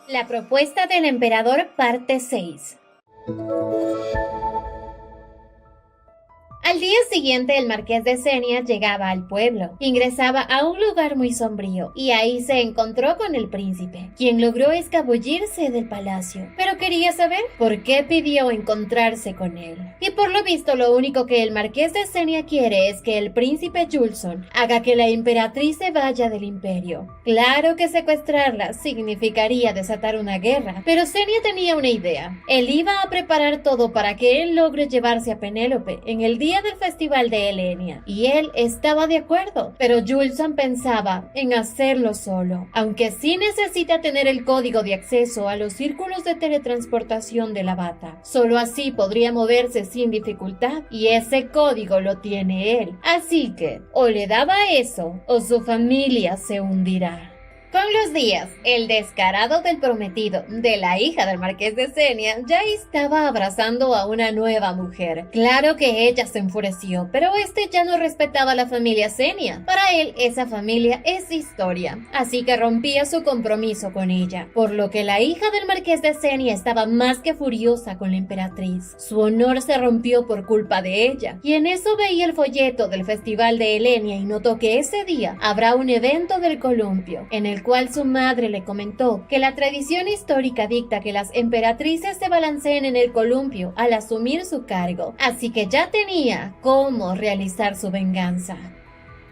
La propuesta del emperador, parte 6. Al día siguiente, el marqués de Senia llegaba al pueblo. Ingresaba a un lugar muy sombrío y ahí se encontró con el príncipe, quien logró escabullirse del palacio. Pero quería saber por qué pidió encontrarse con él. Y por lo visto, lo único que el marqués de Senia quiere es que el príncipe Julson haga que la emperatriz se vaya del imperio. Claro que secuestrarla significaría desatar una guerra, pero Senia tenía una idea. Él iba a preparar todo para que él logre llevarse a Penélope en el día del festival de Helenia, y él estaba de acuerdo, pero Julson pensaba en hacerlo solo, aunque sí necesita tener el código de acceso a los círculos de teletransportación de la bata. Solo así podría moverse sin dificultad, y ese código lo tiene él. Así que, o le daba eso, o su familia se hundirá. Con los días, el descarado del prometido de la hija del marqués de Senia ya estaba abrazando a una nueva mujer. Claro que ella se enfureció, pero este ya no respetaba a la familia Senia. Para él, esa familia es historia, así que rompía su compromiso con ella, por lo que la hija del marqués de Senia estaba más que furiosa con la emperatriz. Su honor se rompió por culpa de ella, y en eso veía el folleto del festival de Helenia y notó que ese día habrá un evento del columpio, en el cual su madre le comentó que la tradición histórica dicta que las emperatrices se balanceen en el columpio al asumir su cargo, así que ya tenía cómo realizar su venganza.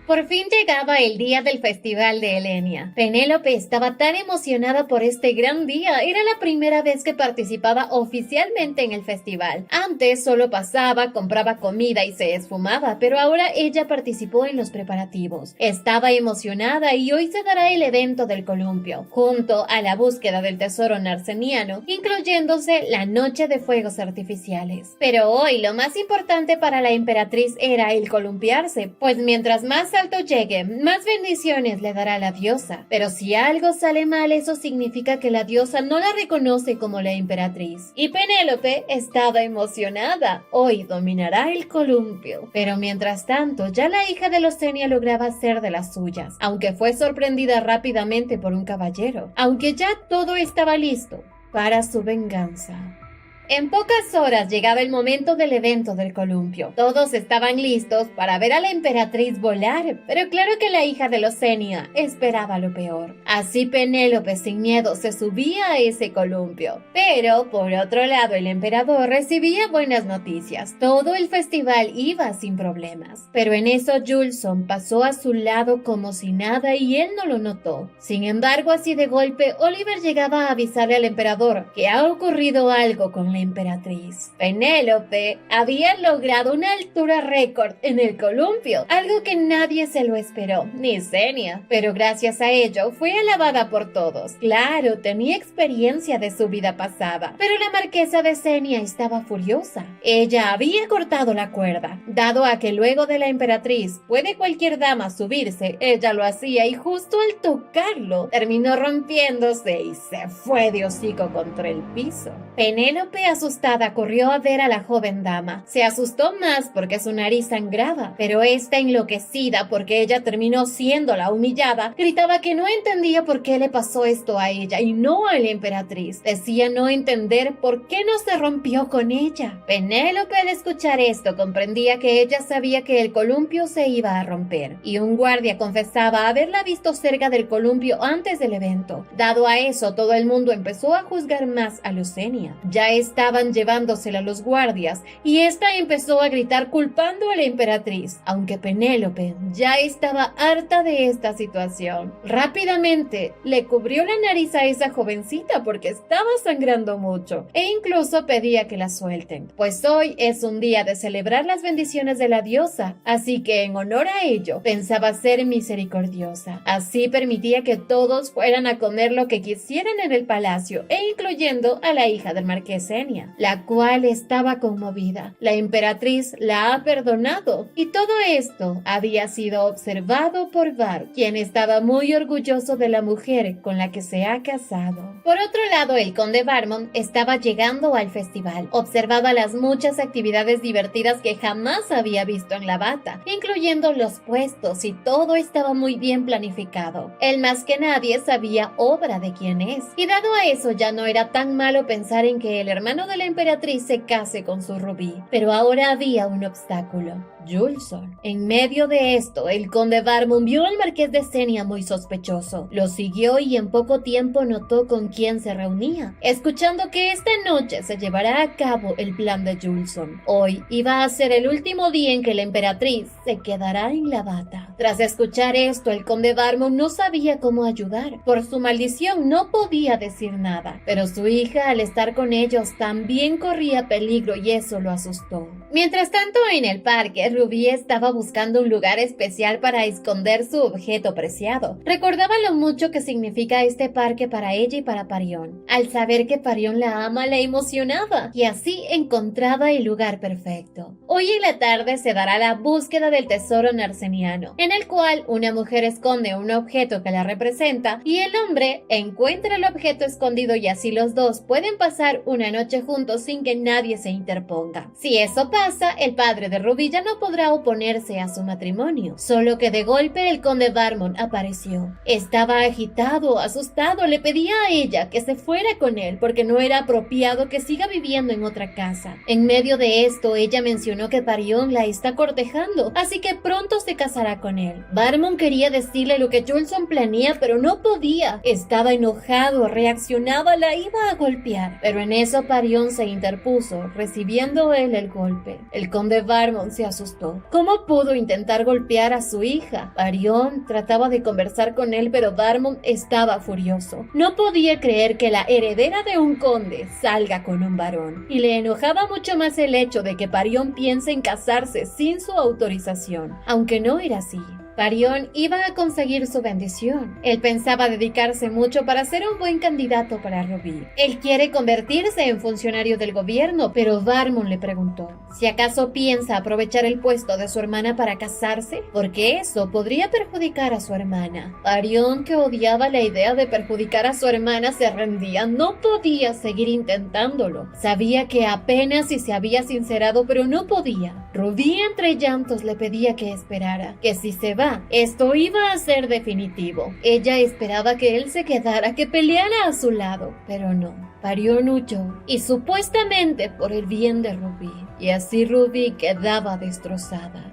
Por fin llegaba el día del festival de Helenia. Penélope estaba tan emocionada por este gran día. Era la primera vez que participaba oficialmente en el festival. Antes solo pasaba, compraba comida y se esfumaba, pero ahora ella participó en los preparativos. Estaba emocionada y hoy se dará el evento del columpio, junto a la búsqueda del tesoro narseniano, incluyéndose la noche de fuegos artificiales. Pero hoy lo más importante para la emperatriz era el columpiarse, pues mientras más alto llegue, más bendiciones le dará la diosa. Pero si algo sale mal, eso significa que la diosa no la reconoce como la emperatriz. Y Penélope estaba emocionada. Hoy dominará el columpio. Pero mientras tanto, ya la hija de los Senia lograba ser de las suyas, aunque fue sorprendida rápidamente por un caballero, aunque ya todo estaba listo para su venganza. En pocas horas llegaba el momento del evento del columpio. Todos estaban listos para ver a la emperatriz volar, pero claro que la hija de los Senia esperaba lo peor. Así Penélope sin miedo se subía a ese columpio. Pero, por otro lado, el emperador recibía buenas noticias. Todo el festival iba sin problemas. Pero en eso Julson pasó a su lado como si nada y él no lo notó. Sin embargo, así de golpe, Oliver llegaba a avisarle al emperador que ha ocurrido algo con la emperatriz. Penélope había logrado una altura récord en el columpio, algo que nadie se lo esperó, ni Senia, pero gracias a ello fue alabada por todos. Claro, tenía experiencia de su vida pasada, pero la marquesa de Senia estaba furiosa. Ella había cortado la cuerda, dado a que luego de la emperatriz puede cualquier dama subirse, ella lo hacía y justo al tocarlo terminó rompiéndose y se fue de hocico contra el piso. Penélope, asustada, corrió a ver a la joven dama. Se asustó más porque su nariz sangraba, pero esta, enloquecida porque ella terminó siendo la humillada, gritaba que no entendía por qué le pasó esto a ella y no a la emperatriz. Decía no entender por qué no se rompió con ella. Penélope, al escuchar esto, comprendía que ella sabía que el columpio se iba a romper, y un guardia confesaba haberla visto cerca del columpio antes del evento. Dado a eso, todo el mundo empezó a juzgar más a los Senia. Ya estaban llevándosela a los guardias y esta empezó a gritar culpando a la emperatriz, aunque Penélope ya estaba harta de esta situación. Rápidamente le cubrió la nariz a esa jovencita porque estaba sangrando mucho e incluso pedía que la suelten, pues hoy es un día de celebrar las bendiciones de la diosa, así que en honor a ello pensaba ser misericordiosa. Así permitía que todos fueran a comer lo que quisieran en el palacio e incluyendo a la hija del marqués Senia. Senia, la cual estaba conmovida. La emperatriz la ha perdonado y todo esto había sido observado por Varm, quien estaba muy orgulloso de la mujer con la que se ha casado. Por otro lado, el conde Barmont estaba llegando al festival. Observaba las muchas actividades divertidas que jamás había visto en la Bata, incluyendo los puestos, y todo estaba muy bien planificado. Él más que nadie sabía obra de quién es, y dado a eso ya no era tan malo pensar en que el hermano de la emperatriz se case con su Rubí. Pero ahora había un obstáculo: Julson. En medio de esto, el conde Barmont vio al marqués de Senia muy sospechoso. Lo siguió y en poco tiempo notó con quién se reunía, escuchando que esta noche se llevará a cabo el plan de Julson. Hoy iba a ser el último día en que la emperatriz se quedará en la Bata. Tras escuchar esto, el conde Barmont no sabía cómo ayudar. Por su maldición no podía decir nada, pero su hija, al estar con ellos, también corría peligro y eso lo asustó. Mientras tanto, en el parque, Rubí estaba buscando un lugar especial para esconder su objeto preciado. Recordaba lo mucho que significa este parque para ella y para Parión. Al saber que Parión la ama, la emocionaba y así encontraba el lugar perfecto. Hoy en la tarde se dará la búsqueda del tesoro narseniano, en el cual una mujer esconde un objeto que la representa y el hombre encuentra el objeto escondido, y así los dos pueden pasar una noche juntos sin que nadie se interponga. Si eso pasa, el padre de Rubí ya no podrá oponerse a su matrimonio. Solo que de golpe el conde Barmont apareció. Estaba agitado, asustado, le pedía a ella que se fuera con él porque no era apropiado que siga viviendo en otra casa. En medio de esto, ella mencionó que Parión la está cortejando, así que pronto se casará con él. Barmont quería decirle lo que Julson planea, pero no podía. Estaba enojado, reaccionaba, la iba a golpear. Pero en eso Parión se interpuso, recibiendo él el golpe. El conde Barmont se asustó. ¿Cómo pudo intentar golpear a su hija? Parión trataba de conversar con él, pero Barmont estaba furioso. No podía creer que la heredera de un conde salga con un varón, y le enojaba mucho más el hecho de que Parión piense en casarse sin su autorización, aunque no era así. Parión iba a conseguir su bendición. Él pensaba dedicarse mucho para ser un buen candidato para Rubí. Él quiere convertirse en funcionario del gobierno, pero Barmont le preguntó si acaso piensa aprovechar el puesto de su hermana para casarse, porque eso podría perjudicar a su hermana. Parión, que odiaba la idea de perjudicar a su hermana, se rendía. No podía seguir intentándolo. Sabía que apenas si se había sincerado, pero no podía. Rubí, entre llantos, le pedía que esperara, que si se va, esto iba a ser definitivo. Ella esperaba que él se quedara, que peleara a su lado, pero no. Parión huyó, y supuestamente por el bien de Rubí, y así Rubí quedaba destrozada.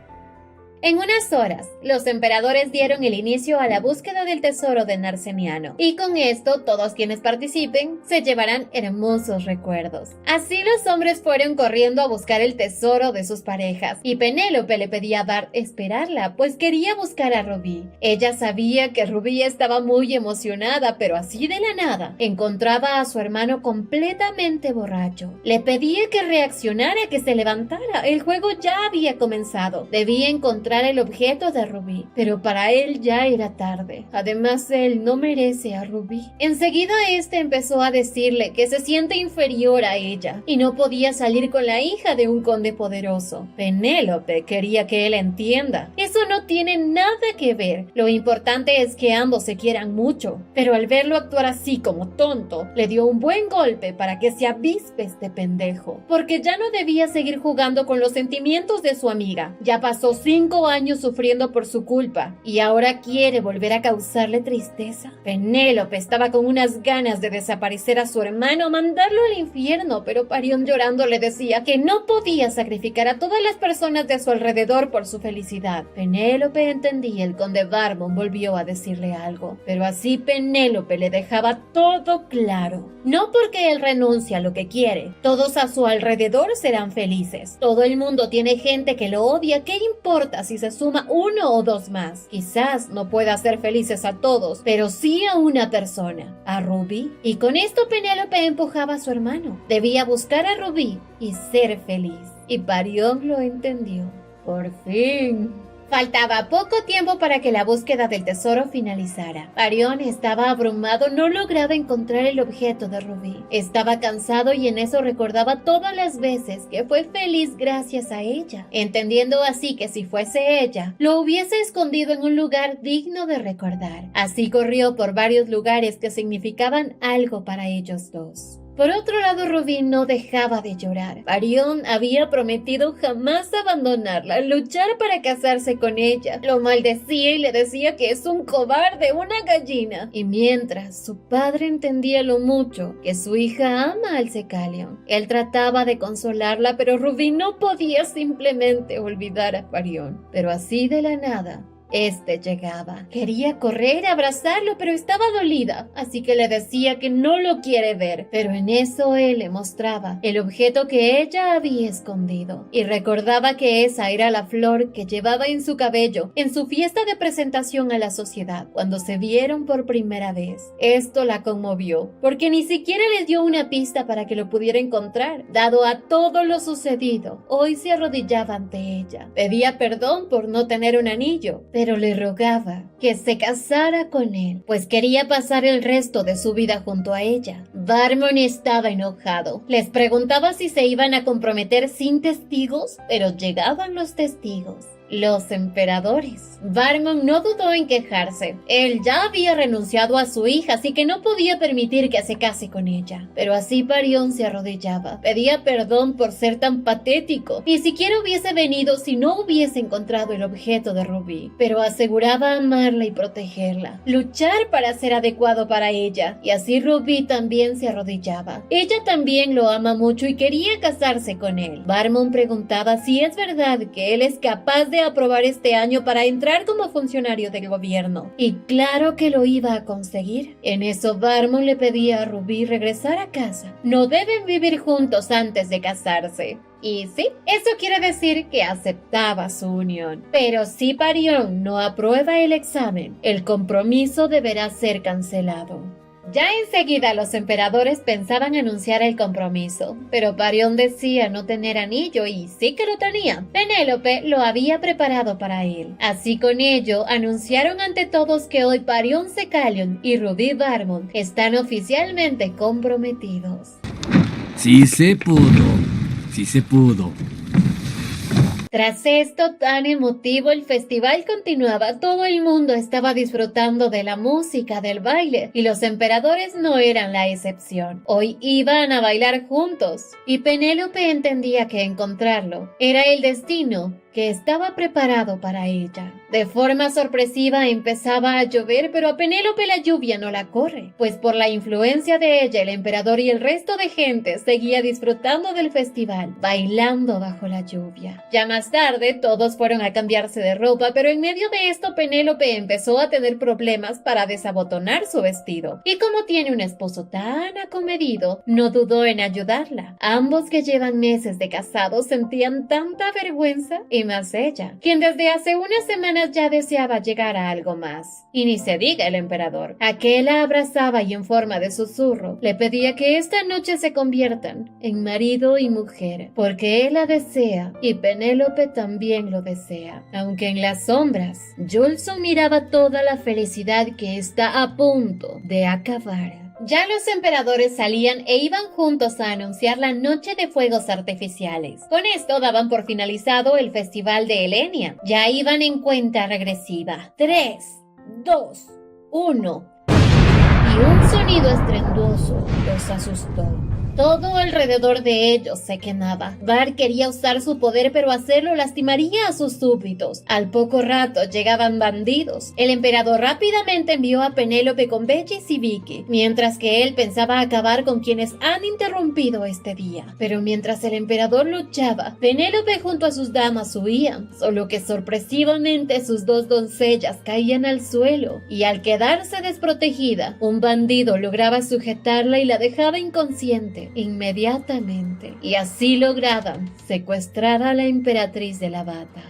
En unas horas, los emperadores dieron el inicio a la búsqueda del tesoro de Narseniano, y con esto todos quienes participen se llevarán hermosos recuerdos. Así los hombres fueron corriendo a buscar el tesoro de sus parejas, y Penélope le pedía a Bart esperarla, pues quería buscar a Rubí. Ella sabía que Rubí estaba muy emocionada, pero así de la nada encontraba a su hermano completamente borracho. Le pedía que reaccionara, que se levantara. El juego ya había comenzado. Debía encontrar el objeto de Rubí, pero para él ya era tarde. Además, él no merece a Rubí. Enseguida empezó a decirle que se siente inferior a ella y no podía salir con la hija de un conde poderoso. Penélope quería que él entienda: eso no tiene nada que ver. Lo importante es que ambos se quieran mucho. Pero al verlo actuar así como tonto, le dio un buen golpe para que se avispe este pendejo, porque ya no debía seguir jugando con los sentimientos de su amiga. Ya pasó 5 años sufriendo por su culpa y ahora quiere volver a causarle tristeza. Penélope estaba con unas ganas de desaparecer a su hermano, mandarlo al infierno, pero Parión llorando le decía que no podía sacrificar a todas las personas de su alrededor por su felicidad. Penélope entendía. El conde Barmont volvió a decirle algo, pero así Penélope le dejaba todo claro. No porque él renuncie a lo que quiere, todos a su alrededor serán felices. Todo el mundo tiene gente que lo odia. ¿Qué importa si se suma 1 o 2 más? Quizás no pueda hacer felices a todos, pero sí a una persona, a Rubí. Y con esto Penélope empujaba a su hermano. Debía buscar a Rubí y ser feliz. Y Parión lo entendió. Por fin. Faltaba poco tiempo para que la búsqueda del tesoro finalizara. Parión estaba abrumado, no lograba encontrar el objeto de Rubí. Estaba cansado y en eso recordaba todas las veces que fue feliz gracias a ella, entendiendo así que si fuese ella, lo hubiese escondido en un lugar digno de recordar. Así corrió por varios lugares que significaban algo para ellos dos. Por otro lado, Rubí no dejaba de llorar. Parión había prometido jamás abandonarla, luchar para casarse con ella. Lo maldecía y le decía que es un cobarde, una gallina. Y mientras su padre entendía lo mucho que su hija ama al Secalion, él trataba de consolarla, pero Rubí no podía simplemente olvidar a Parión. Pero así de la nada, llegaba. Quería correr a abrazarlo, pero estaba dolida, así que le decía que no lo quiere ver. Pero en eso él le mostraba el objeto que ella había escondido y recordaba que esa era la flor que llevaba en su cabello en su fiesta de presentación a la sociedad cuando se vieron por primera vez. Esto la conmovió, porque ni siquiera le dio una pista para que lo pudiera encontrar. Dado a todo lo sucedido, hoy se arrodillaba ante ella. Pedía perdón por no tener un anillo, pero le rogaba que se casara con él, pues quería pasar el resto de su vida junto a ella. Barmon estaba enojado. Les preguntaba si se iban a comprometer sin testigos, pero llegaban los testigos. Los emperadores. Barmon no dudó en quejarse. Él ya había renunciado a su hija, así que no podía permitir que se case con ella. Pero así Parión se arrodillaba. Pedía perdón por ser tan patético. Ni siquiera hubiese venido si no hubiese encontrado el objeto de Rubí. Pero aseguraba amarla y protegerla. Luchar para ser adecuado para ella. Y así Rubí también se arrodillaba. Ella también lo ama mucho y quería casarse con él. Barmon preguntaba si es verdad que él es capaz de aprobar este año para entrar como funcionario del gobierno. Y claro que lo iba a conseguir. En eso Barmon le pedía a Rubí regresar a casa. No deben vivir juntos antes de casarse. Y sí, eso quiere decir que aceptaba su unión. Pero si Parión no aprueba el examen, el compromiso deberá ser cancelado. Ya enseguida los emperadores pensaban anunciar el compromiso, pero Parión decía no tener anillo y sí que lo tenía. Penélope lo había preparado para él. Así con ello anunciaron ante todos que hoy Parión Secalion y Rubí Barmon están oficialmente comprometidos. Sí se pudo, sí se pudo. Tras esto tan emotivo, el festival continuaba. Todo el mundo estaba disfrutando de la música, del baile, y los emperadores no eran la excepción. Hoy iban a bailar juntos, y Penélope entendía que encontrarlo era el destino que estaba preparado para ella. De forma sorpresiva empezaba a llover, pero a Penélope la lluvia no la corre, pues por la influencia de ella el emperador y el resto de gente seguía disfrutando del festival, bailando bajo la lluvia. Ya más tarde todos fueron a cambiarse de ropa, pero en medio de esto Penélope empezó a tener problemas para desabotonar su vestido, y como tiene un esposo tan acomedido, no dudó en ayudarla. Ambos, que llevan meses de casados, sentían tanta vergüenza, y más ella, quien desde hace unas semanas ya deseaba llegar a algo más. Y ni se diga el emperador. Aquel la abrazaba y en forma de susurro le pedía que esta noche se conviertan en marido y mujer, porque él la desea y Penélope también lo desea. Aunque en las sombras, Julson miraba toda la felicidad que está a punto de acabar. Ya los emperadores salían e iban juntos a anunciar la noche de fuegos artificiales. Con esto daban por finalizado el festival de Helenia. Ya iban en cuenta regresiva. 3, 2, 1. Y un sonido estruendoso los asustó. Todo alrededor de ellos se quemaba. Var quería usar su poder, pero hacerlo lastimaría a sus súbditos. Al poco rato llegaban bandidos. El emperador rápidamente envió a Penélope con Bellis y Vicky, mientras que él pensaba acabar con quienes han interrumpido este día. Pero mientras el emperador luchaba, Penélope junto a sus damas huían, solo que sorpresivamente sus dos doncellas caían al suelo, y al quedarse desprotegida, un bandido lograba sujetarla y la dejaba inconsciente inmediatamente, y así lograban secuestrar a la emperatriz de la Bata.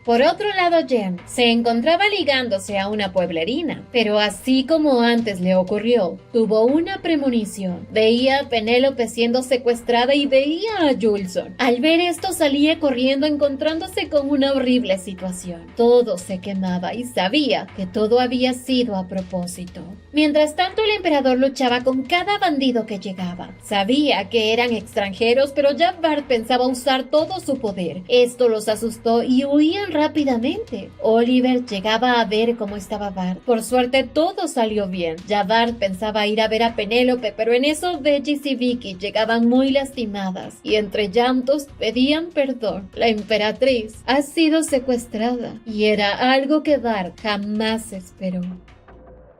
Por otro lado, Jen se encontraba ligándose a una pueblerina, pero así como antes le ocurrió, tuvo una premonición. Veía a Penélope siendo secuestrada y veía a Julson. Al ver esto salía corriendo encontrándose con una horrible situación. Todo se quemaba y sabía que todo había sido a propósito. Mientras tanto, el emperador luchaba con cada bandido que llegaba. Sabía que eran extranjeros, pero ya Bart pensaba usar todo su poder. Esto los asustó y huían rápidamente. Oliver llegaba a ver cómo estaba Bart. Por suerte todo salió bien. Ya Bart pensaba ir a ver a Penélope, pero en eso Vegas y Vicky llegaban muy lastimadas y entre llantos pedían perdón. La emperatriz ha sido secuestrada y era algo que Bart jamás esperó.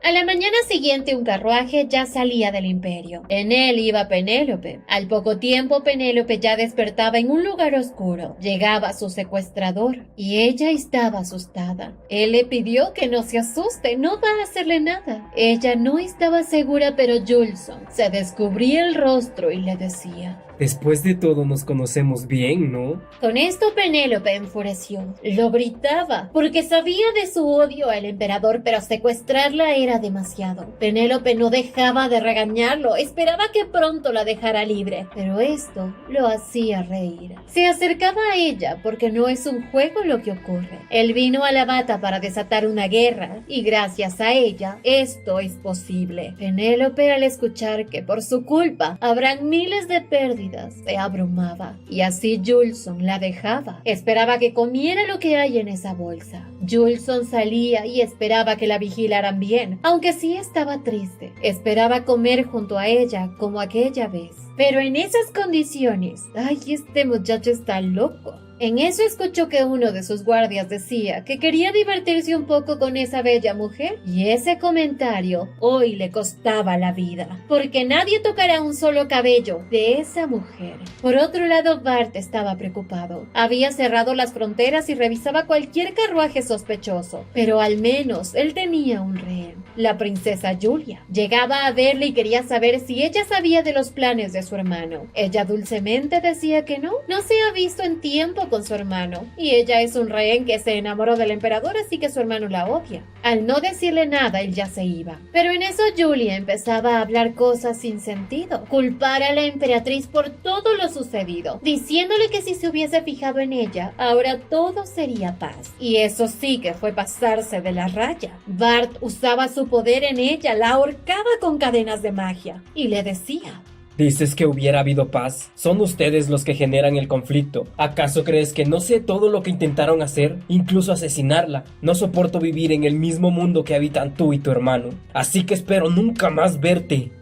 A la mañana siguiente un carruaje ya salía del imperio. En él iba Penélope. Al poco tiempo Penélope ya despertaba en un lugar oscuro. Llegaba su secuestrador y ella estaba asustada. Él le pidió que no se asuste, no va a hacerle nada. Ella no estaba segura, pero Julson se descubría el rostro y le decía: Después de todo nos conocemos bien, ¿no? Con esto Penélope enfureció. Lo gritaba porque sabía de su odio al emperador, pero secuestrarla era demasiado. Penélope no dejaba de regañarlo, esperaba que pronto la dejara libre, pero esto lo hacía reír. Se acercaba a ella porque no es un juego lo que ocurre. Él vino a la bata para desatar una guerra y gracias a ella esto es posible. Penélope, al escuchar que por su culpa habrán miles de pérdidas, se abrumaba y así Julson la dejaba. Esperaba que comiera lo que hay en esa bolsa. Julson salía y esperaba que la vigilaran bien, aunque sí estaba triste. Esperaba comer junto a ella como aquella vez. Pero en esas condiciones, ¡ay, este muchacho está loco! En eso escuchó que uno de sus guardias decía que quería divertirse un poco con esa bella mujer, y ese comentario hoy le costaba la vida, porque nadie tocará un solo cabello de esa mujer. Por otro lado, Bart estaba preocupado. Había cerrado las fronteras y revisaba cualquier carruaje sospechoso, pero al menos él tenía un rehén, la princesa Julia. Llegaba a verle y quería saber si ella sabía de los planes de su hermano. Ella dulcemente decía que no se ha visto en tiempo con su hermano, y ella es un rehén que se enamoró del emperador, así que su hermano la odia. Al no decirle nada, él ya se iba. Pero en eso Julia empezaba a hablar cosas sin sentido, culpar a la emperatriz por todo lo sucedido, diciéndole que si se hubiese fijado en ella, ahora todo sería paz. Y eso sí que fue pasarse de la raya. Bart usaba su poder en ella, la ahorcaba con cadenas de magia y le decía: ¿Dices que hubiera habido paz? Son ustedes los que generan el conflicto. ¿Acaso crees que no sé todo lo que intentaron hacer? Incluso asesinarla. No soporto vivir en el mismo mundo que habitan tú y tu hermano. Así que espero nunca más verte.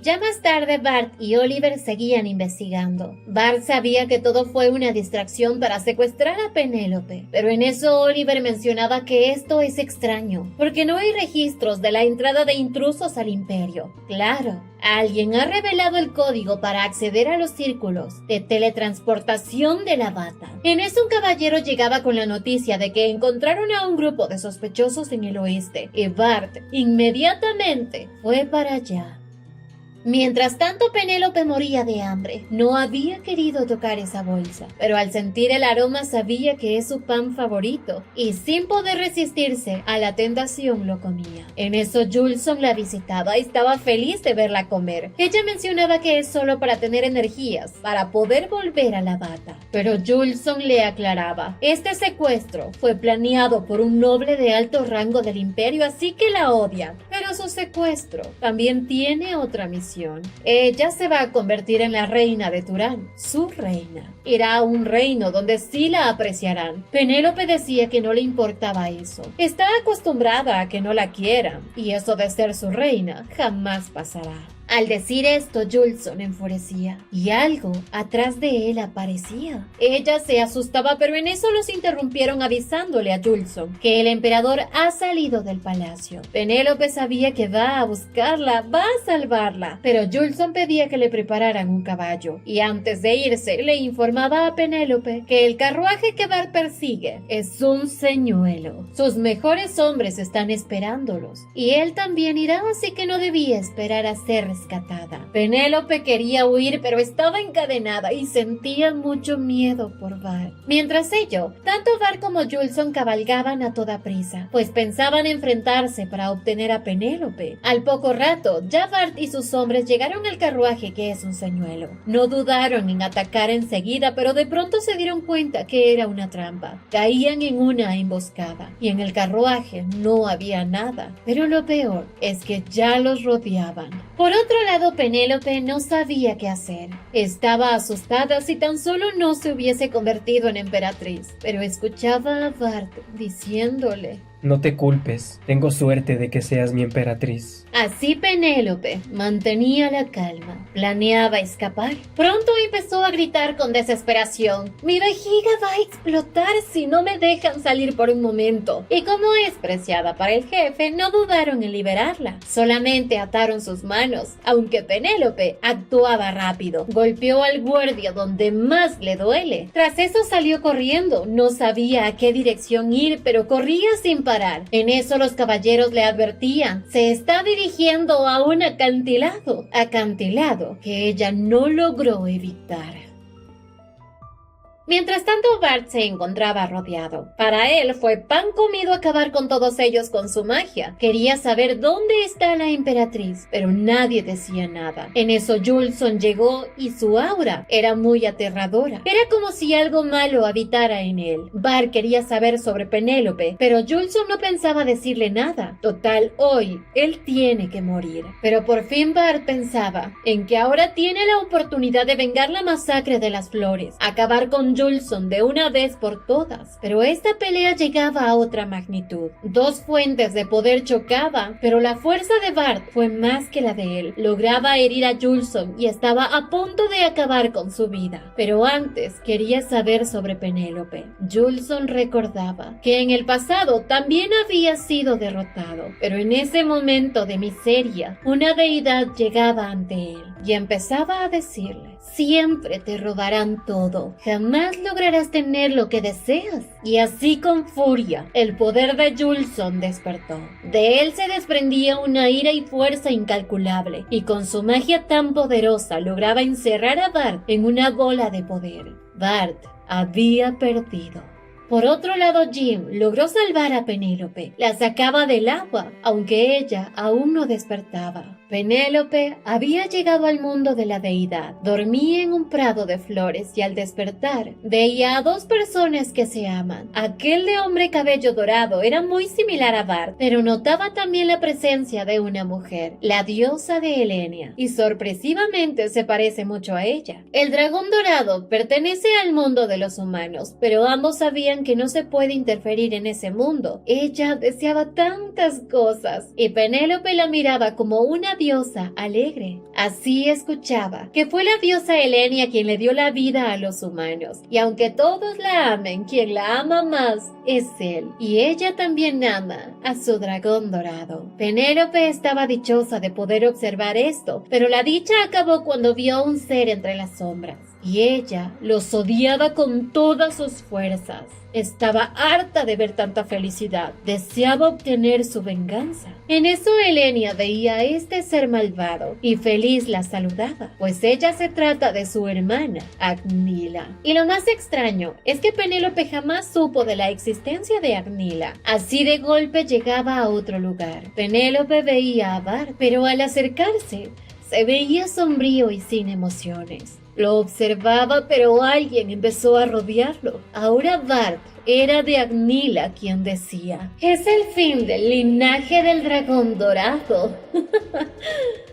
Ya más tarde, Bart y Oliver seguían investigando. Bart sabía que todo fue una distracción para secuestrar a Penélope, pero en eso Oliver mencionaba que esto es extraño, porque no hay registros de la entrada de intrusos al imperio. Claro, alguien ha revelado el código para acceder a los círculos de teletransportación de la bata. En eso un caballero llegaba con la noticia de que encontraron a un grupo de sospechosos en el oeste, y Bart inmediatamente fue para allá. Mientras tanto, Penélope moría de hambre. No había querido tocar esa bolsa, pero al sentir el aroma sabía que es su pan favorito y sin poder resistirse a la tentación lo comía. En eso Julson la visitaba y estaba feliz de verla comer. Ella mencionaba que es solo para tener energías, para poder volver a la bata. Pero Julson le aclaraba: este secuestro fue planeado por un noble de alto rango del imperio, así que la odia. Pero su secuestro también tiene otra misión. Ella se va a convertir en la reina de Turán, su reina. Irá a un reino donde sí la apreciarán. Penélope decía que no le importaba eso. Está acostumbrada a que no la quieran, y eso de ser su reina jamás pasará. Al decir esto, Julson enfurecía, y algo atrás de él aparecía. Ella se asustaba, pero en eso los interrumpieron avisándole a Julson que el emperador ha salido del palacio. Penélope sabía que va a buscarla, va a salvarla, pero Julson pedía que le prepararan un caballo, y antes de irse le informaba a Penélope que el carruaje que Bart persigue es un señuelo. Sus mejores hombres están esperándolos, y él también irá, así que no debía esperar a ser rescatada. Penélope quería huir, pero estaba encadenada y sentía mucho miedo por Bart. Mientras ello, tanto Bart como Judson cabalgaban a toda prisa, pues pensaban enfrentarse para obtener a Penélope. Al poco rato, ya Bart y sus hombres llegaron al carruaje, que es un señuelo. No dudaron en atacar enseguida, pero de pronto se dieron cuenta que era una trampa. Caían en una emboscada y en el carruaje no había nada. Pero lo peor es que ya los rodeaban. Por otro lado, Penélope no sabía qué hacer. Estaba asustada si tan solo no se hubiese convertido en emperatriz, pero escuchaba a Bart diciéndole: No te culpes, tengo suerte de que seas mi emperatriz. Así Penélope mantenía la calma, planeaba escapar. Pronto empezó a gritar con desesperación: mi vejiga va a explotar si no me dejan salir por un momento. Y como es preciada para el jefe, no dudaron en liberarla. Solamente ataron sus manos, aunque Penélope actuaba rápido. Golpeó al guardia donde más le duele. Tras eso salió corriendo, no sabía a qué dirección ir, pero corría sin parar. En eso los caballeros le advertían: se está dirigiendo a un acantilado que ella no logró evitar. Mientras tanto, Bart se encontraba rodeado. Para él fue pan comido acabar con todos ellos con su magia. Quería saber dónde está la emperatriz, pero nadie decía nada. En eso Judson llegó y su aura era muy aterradora. Era como si algo malo habitara en él. Bart quería saber sobre Penélope, pero Judson no pensaba decirle nada. Total, hoy él tiene que morir. Pero por fin Bart pensaba en que ahora tiene la oportunidad de vengar la masacre de las flores, acabar con Judson de una vez por todas. Pero esta pelea llegaba a otra magnitud. Dos fuentes de poder chocaban, pero la fuerza de Bart fue más que la de él. Lograba herir a Judson y estaba a punto de acabar con su vida. Pero antes quería saber sobre Penélope. Judson recordaba que en el pasado también había sido derrotado, pero en ese momento de miseria, una deidad llegaba ante él y empezaba a decirle: siempre te robarán todo, jamás lograrás tener lo que deseas. Y así con furia, el poder de Judson despertó. De él se desprendía una ira y fuerza incalculable, y con su magia tan poderosa lograba encerrar a Bart en una bola de poder. Bart había perdido. Por otro lado, Jim logró salvar a Penélope. La sacaba del agua, aunque ella aún no despertaba. Penélope había llegado al mundo de la deidad. Dormía en un prado de flores y al despertar veía a dos personas que se aman. Aquel de hombre cabello dorado era muy similar a Bart, pero notaba también la presencia de una mujer, la diosa de Helenia, y sorpresivamente se parece mucho a ella. El dragón dorado pertenece al mundo de los humanos, pero ambos sabían que no se puede interferir en ese mundo. Ella deseaba tantas cosas y Penélope la miraba como una diosa alegre. Así escuchaba que fue la diosa Helenia quien le dio la vida a los humanos, y aunque todos la amen, quien la ama más es él, y ella también ama a su dragón dorado. Penélope estaba dichosa de poder observar esto, pero la dicha acabó cuando vio a un ser entre las sombras, y ella los odiaba con todas sus fuerzas. Estaba harta de ver tanta felicidad. Deseaba obtener su venganza. En eso Helenia veía a este ser malvado y feliz la saludaba, pues ella se trata de su hermana, Agnila. Y lo más extraño es que Penélope jamás supo de la existencia de Agnila. Así de golpe llegaba a otro lugar. Penélope veía a Bart, pero al acercarse se veía sombrío y sin emociones. Lo observaba, pero alguien empezó a rodearlo. Ahora Bart era de Agnila quien decía: es el fin del linaje del dragón dorado.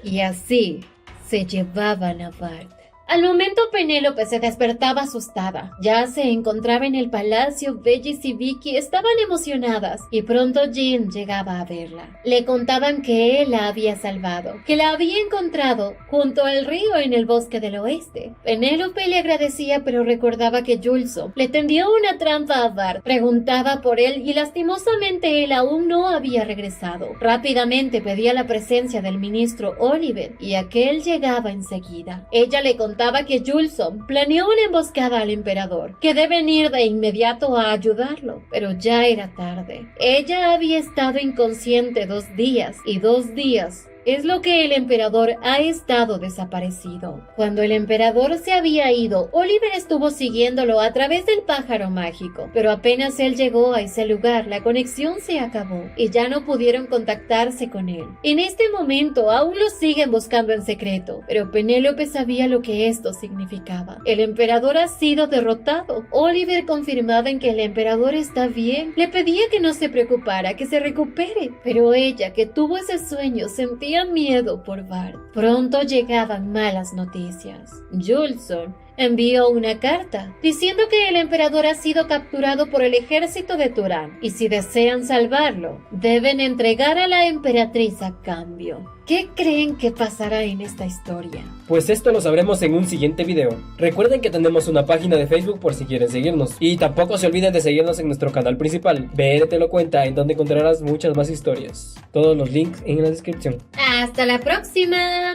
Y así se llevaban a Bart. Al momento Penélope se despertaba asustada. Ya se encontraba en el palacio. Bellis y Vicky estaban emocionadas y pronto Jim llegaba a verla. Le contaban que él la había salvado, que la había encontrado junto al río en el bosque del oeste. Penélope le agradecía, pero recordaba que Judson le tendió una trampa a Bart. Preguntaba por él y lastimosamente él aún no había regresado. Rápidamente pedía la presencia del ministro Oliver y aquel llegaba enseguida. Ella le contaba que Judson planeó una emboscada al emperador, que deben ir de inmediato a ayudarlo, pero ya era tarde. Ella había estado inconsciente 2 días y 2 días es lo que el emperador ha estado desaparecido. Cuando el emperador se había ido, Oliver estuvo siguiéndolo a través del pájaro mágico, pero apenas él llegó a ese lugar, la conexión se acabó y ya no pudieron contactarse con él. En este momento aún lo siguen buscando en secreto, pero Penélope sabía lo que esto significaba. El emperador ha sido derrotado. Oliver confirmaba en que el emperador está bien. Le pedía que no se preocupara, que se recupere, pero ella, que tuvo ese sueño, sentía miedo por Bart. Pronto llegaban malas noticias. Julson envió una carta diciendo que el emperador ha sido capturado por el ejército de Turán y si desean salvarlo, deben entregar a la emperatriz a cambio. ¿Qué creen que pasará en esta historia? Pues esto lo sabremos en un siguiente video. Recuerden que tenemos una página de Facebook por si quieren seguirnos. Y tampoco se olviden de seguirnos en nuestro canal principal, BR Te Lo Cuenta, en donde encontrarás muchas más historias. Todos los links en la descripción. ¡Hasta la próxima!